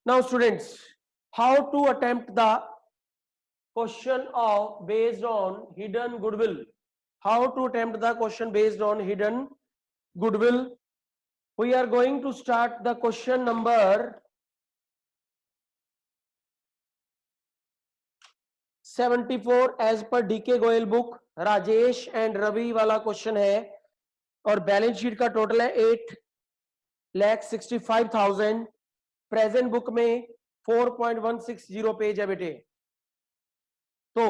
Now students, how to attempt the question of based on hidden goodwill? How to attempt the question based on hidden goodwill? We are going to start the question number 74 as per DK Goyal book. Rajesh and Ravi वाला question है और balance sheet का total है 8,65,000। Present book में 4.160 page है बेटे। तो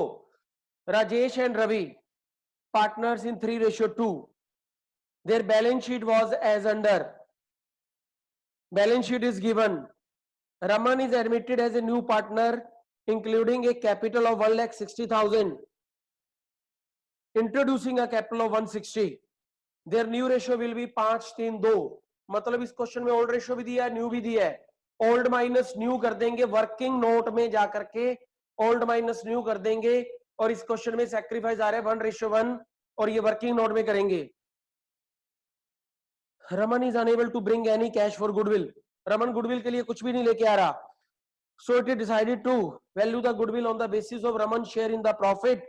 Rajesh and Ravi partners in 3:2. Their balance sheet was as under. Balance sheet is given. Raman is admitted as a new partner including a capital of 1,60,000, introducing a capital of 160. Their new ratio will be 5:3:2. मतलब इस question में old ratio भी दिया है, new भी दिया है। Old minus new कर देंगे, वर्किंग नोट में जाकर के ओल्ड माइनस न्यू कर देंगे और इस क्वेश्चन में सैक्रिफाइस आ रहा है 1:1 और ये वर्किंग नोट में करेंगे। Raman is unable to bring any cash for goodwill. Raman goodwill के लिए कुछ भी नहीं लेके आ रहा। So it is decided to value the goodwill on the basis of Raman share in the profit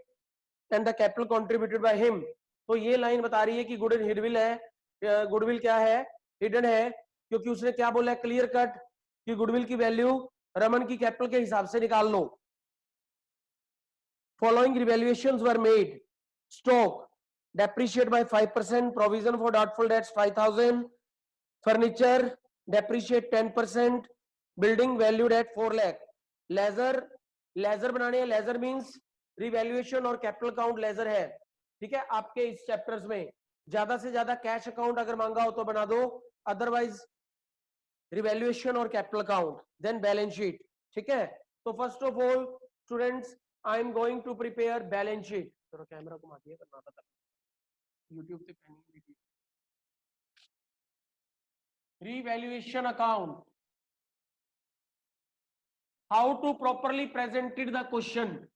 and the capital contributed by him. तो ये लाइन बता रही है कि गुडविल है, गुडविल क्या है, हिडन है, क्योंकि उसने क्या बोला है क्लियर कट कि गुडविल की वैल्यू रमन की कैपिटल के हिसाब से निकाल लो। Following revaluations were made. Stock depreciate by 5%, provision for doubtful debts 5,000, furniture depreciate 10%, building valued at 4 lakh. Laser बनाने हैं, लेजर मींस रिवैल्यूएशन और कैपिटल अकाउंट लेजर है, ठीक है। आपके इस चैप्टर्स में ज्यादा से ज्यादा कैश अकाउंट अगर मांगा हो तो बना दो, अदरवाइज रिवैल्यूएशन और capital account, then balance sheet, ठीक है। तो first of all students I am going to prepare balance sheet. चलो कैमरा घुमा दिए करना था यूट्यूब पे pending revaluation account. How to properly presented the question.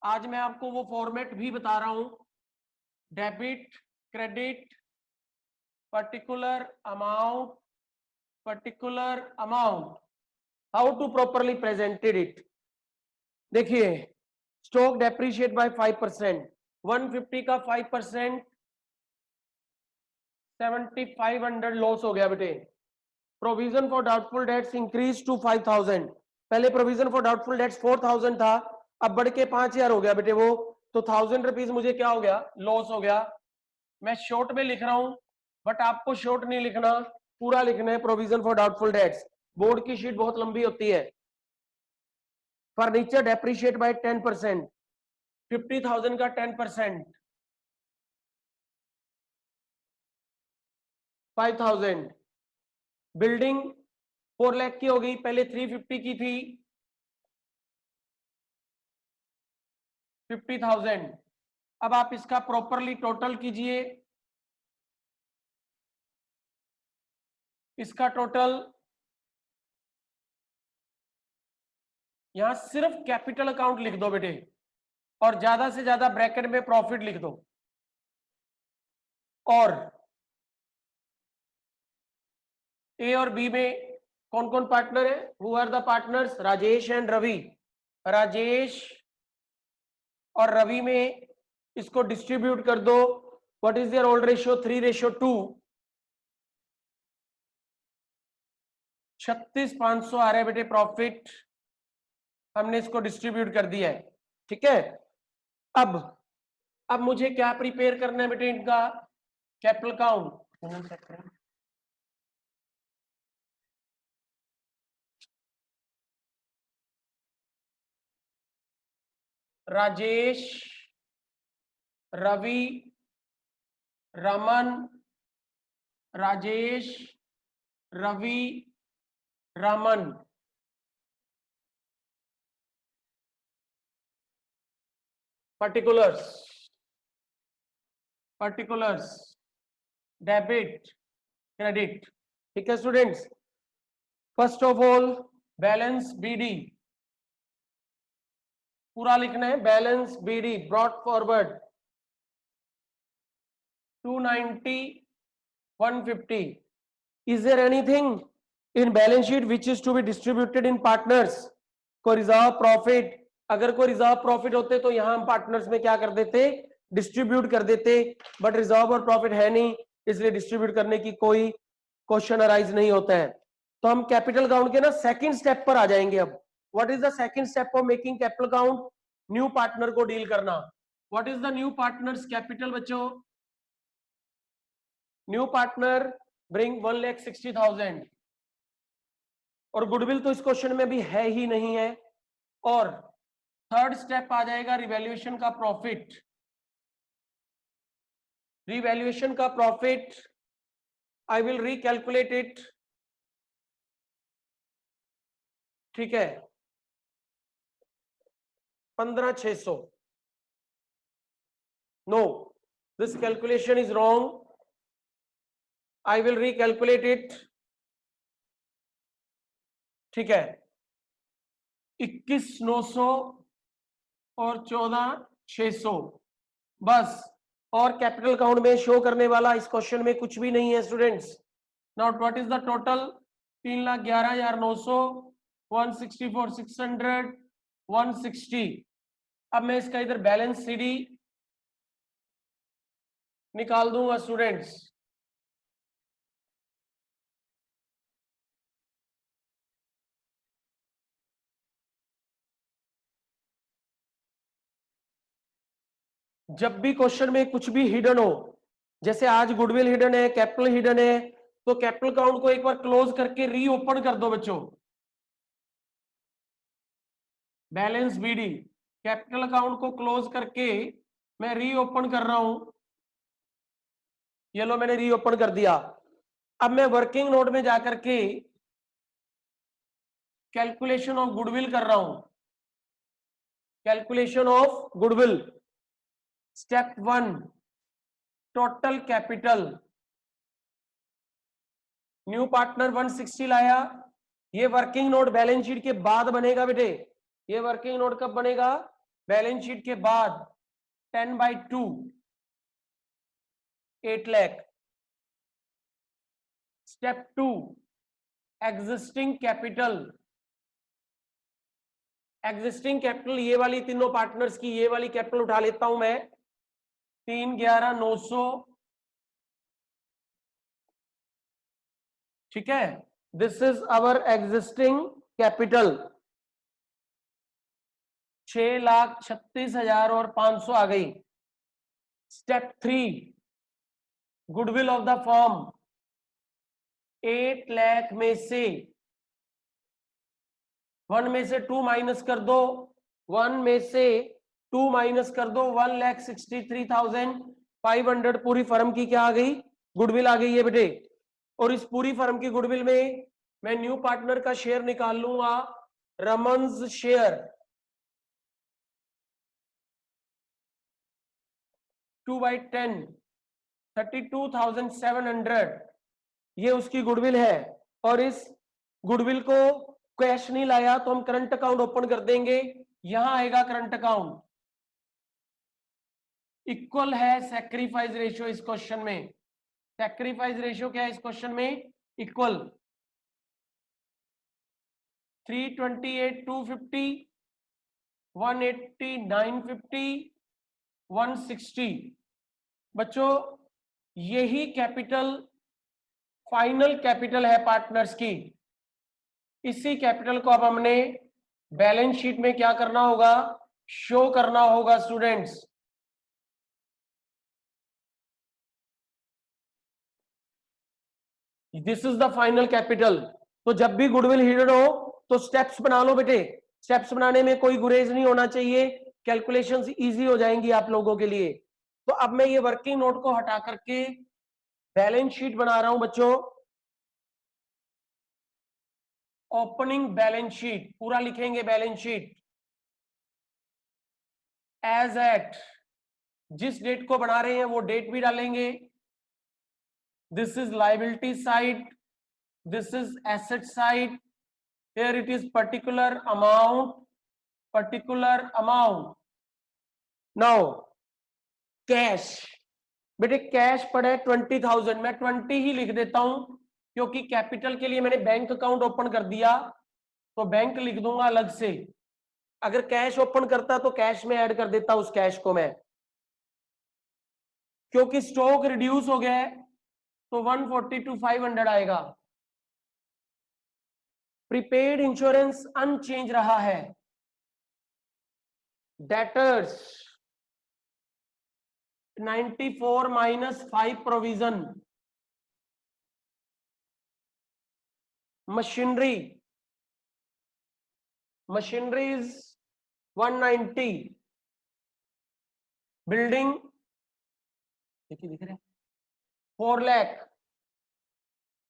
आज मैं आपको वो फॉर्मेट भी बता रहा हूं। Debit credit particular amount how to properly presented it. देखिए स्टॉक डेप्रिशिएट बाय 5%, 150 का 5% 7,500 लॉस हो गया बेटे। Provision for doubtful debts increase to 5,000। पहले प्रोविजन फॉर डाउटफुल डेट्स 4,000 था, अब बढ़ के 5,000 हो गया बेटे वो, तो 1,000 रुपीज मुझे क्या हो गया, लॉस हो गया। मैं शॉर्ट में लिख रहा हूं बट आपको शॉर्ट नहीं लिखना, पूरा लिखना है provision for doubtful dates. Board की शीट बहुत लंबी होती है। फर्नीचर डेप्रिशिएट बाय 10%, 50,000 का 10% 5,000। बिल्डिंग 4 लाख की हो गई, पहले 350 की थी, 50,000। अब आप इसका प्रॉपरली टोटल कीजिए, इसका टोटल यहां सिर्फ कैपिटल अकाउंट लिख दो बेटे और ज्यादा से ज्यादा ब्रैकेट में प्रॉफिट लिख दो। और ए और बी में कौन कौन पार्टनर है, who are the partners, Rajesh and Ravi. Rajesh और रवि में इसको डिस्ट्रीब्यूट कर दो। What is their old ratio, 3:2। 36,500 आ रहा है बेटे प्रॉफिट, हमने इसको डिस्ट्रीब्यूट कर दिया है, ठीक है। अब मुझे क्या प्रिपेयर करना है बेटे, इनका capital account. Rajesh, Ravi, Raman, Rajesh, Ravi, Raman. Particulars debit credit, ठीक है students. First of all balance BD पूरा लिखना है, balance BD brought forward 290 150। Is there anything in balance sheet which is to be distributed in partners. को रिजर्व प्रॉफिट, अगर कोई रिजर्व प्रॉफिट होते तो यहां हम पार्टनर्स में क्या कर देते, डिस्ट्रीब्यूट कर देते, बट रिजर्व और प्रॉफिट है नहीं, इसलिए डिस्ट्रीब्यूट करने की कोई क्वेश्चन अराइज नहीं होता है। तो हम कैपिटल अकाउंट के ना सेकंड स्टेप पर आ जाएंगे अब। What is the second step of making capital account? New partner को डील करना। What is the new partners capital बच्चों? न्यू पार्टनर ब्रिंग 1,60,000 और गुडविल तो इस क्वेश्चन में भी है ही नहीं है। और थर्ड स्टेप आ जाएगा रिवैल्यूएशन का प्रॉफिट। रिवैल्यूएशन का profit I will recalculate it, ठीक है, 15,600। No, this calculation is wrong, I will recalculate it, ठीक है, 21,900 और 14,600 बस। और कैपिटल अकाउंट में शो करने वाला इस क्वेश्चन में कुछ भी नहीं है students. Now what is the total? 3,11,900, 164,600, 160। अब मैं इसका इधर बैलेंस सीडी निकाल दूंगा स्टूडेंट्स। जब भी क्वेश्चन में कुछ भी हिडन हो, जैसे आज गुडविल हिडन है, कैपिटल हिडन है, तो कैपिटल अकाउंट को एक बार क्लोज करके रीओपन कर दो बच्चों। बैलेंस बीडी, कैपिटल अकाउंट को क्लोज करके मैं रीओपन कर रहा हूं। ये लो मैंने रीओपन कर दिया। अब मैं वर्किंग नोट में जाकर के कैलकुलेशन ऑफ गुडविल कर रहा हूं। Calculation of goodwill, step 1, total capital. New partner 160 लाया। ये वर्किंग नोट बैलेंस शीट के बाद बनेगा बेटे। ये वर्किंग नोट कब बनेगा? बैलेंस शीट के बाद। 10/2, 8 lakh. Step 2, existing capital. Existing capital ये वाली तीनों पार्टनर्स की ये वाली कैपिटल उठा लेता हूं मैं, 3,11,900, ठीक है। This is our existing capital, 6,36,000 और 500 आ गई। Step 3, goodwill of the firm, 8 lakh में से 1 में से 2 माइनस कर दो, 1 में से 2 माइनस कर दो, 1,63,500 पूरी फर्म की क्या आ गई? गुडविल आ गई है बेटे। और इस पूरी फर्म की गुडविल में मैं न्यू पार्टनर का शेयर निकाल लूंगा, रमन्स शेयर 2/10, 32,700, ये उसकी गुडविल है। और इस गुडविल को कैश नहीं लाया तो हम करंट अकाउंट ओपन कर देंगे। यहां आएगा करंट अकाउंट, इक्वल है सैक्रिफाइस रेशियो इस क्वेश्चन में। सैक्रिफाइस रेशियो क्या है इस क्वेश्चन में? इक्वल। 328 250, 180 950, 160। बच्चों यही कैपिटल फाइनल कैपिटल है पार्टनर्स की। इसी कैपिटल को अब हमने बैलेंस शीट में क्या करना होगा? शो करना होगा students. This is the final capital. तो जब भी गुडविल हिडन हो तो स्टेप्स बना लो बेटे। स्टेप्स बनाने में कोई गुरेज नहीं होना चाहिए, कैलकुलेशंस इजी हो जाएंगी आप लोगों के लिए। तो अब मैं ये वर्किंग नोट को हटा करके बैलेंस शीट बना रहा हूं बच्चों। ओपनिंग बैलेंस शीट पूरा लिखेंगे, बैलेंस शीट एज एट, जिस डेट को बना रहे हैं वो डेट भी डालेंगे। This is liability side, this is asset side, here it is particular amount, now cash, बेटे कैश पड़े 20,000, मैं 20 ही लिख देता हूं। क्योंकि कैपिटल के लिए मैंने बैंक अकाउंट ओपन कर दिया तो बैंक लिख दूंगा अलग से। अगर कैश ओपन करता तो कैश में ऐड कर देता उस कैश को मैं। क्योंकि स्टॉक रिड्यूस हो गया है तो 140 to 500 आएगा। प्रीपेड इंश्योरेंस अनचेंज रहा है। Debtors 94 minus 5 provision. Machinery is 190। Building देखिए दिख रहा है 4 lakh.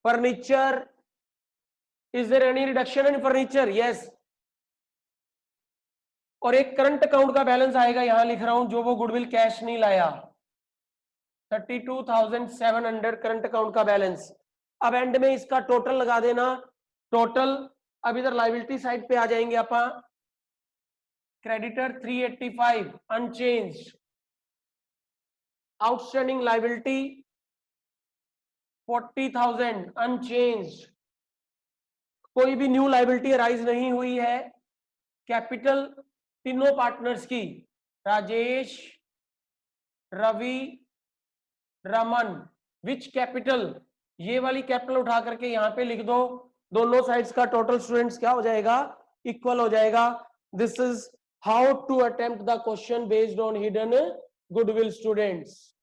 Furniture, is there any reduction in furniture? Yes. और एक करंट अकाउंट का बैलेंस आएगा, यहां लिख रहा हूं, जो वो गुडविल कैश नहीं लाया, 32,700 करंट अकाउंट का बैलेंस। अब एंड में इसका टोटल लगा देना। टोटल अब इधर लायबिलिटी साइड पे आ जाएंगे अपन। Creditor 385 unchanged. Outstanding liability 40,000 unchanged. कोई भी न्यू लायबिलिटी अराइज नहीं हुई है। कैपिटल तीनों पार्टनर्स की, राजेश, रवि, रमन, विच कैपिटल, ये वाली कैपिटल उठा करके यहां पे लिख दो। दोनों साइड्स का टोटल स्टूडेंट्स क्या हो जाएगा? इक्वल हो जाएगा। This is how to attempt the question based on hidden goodwill students.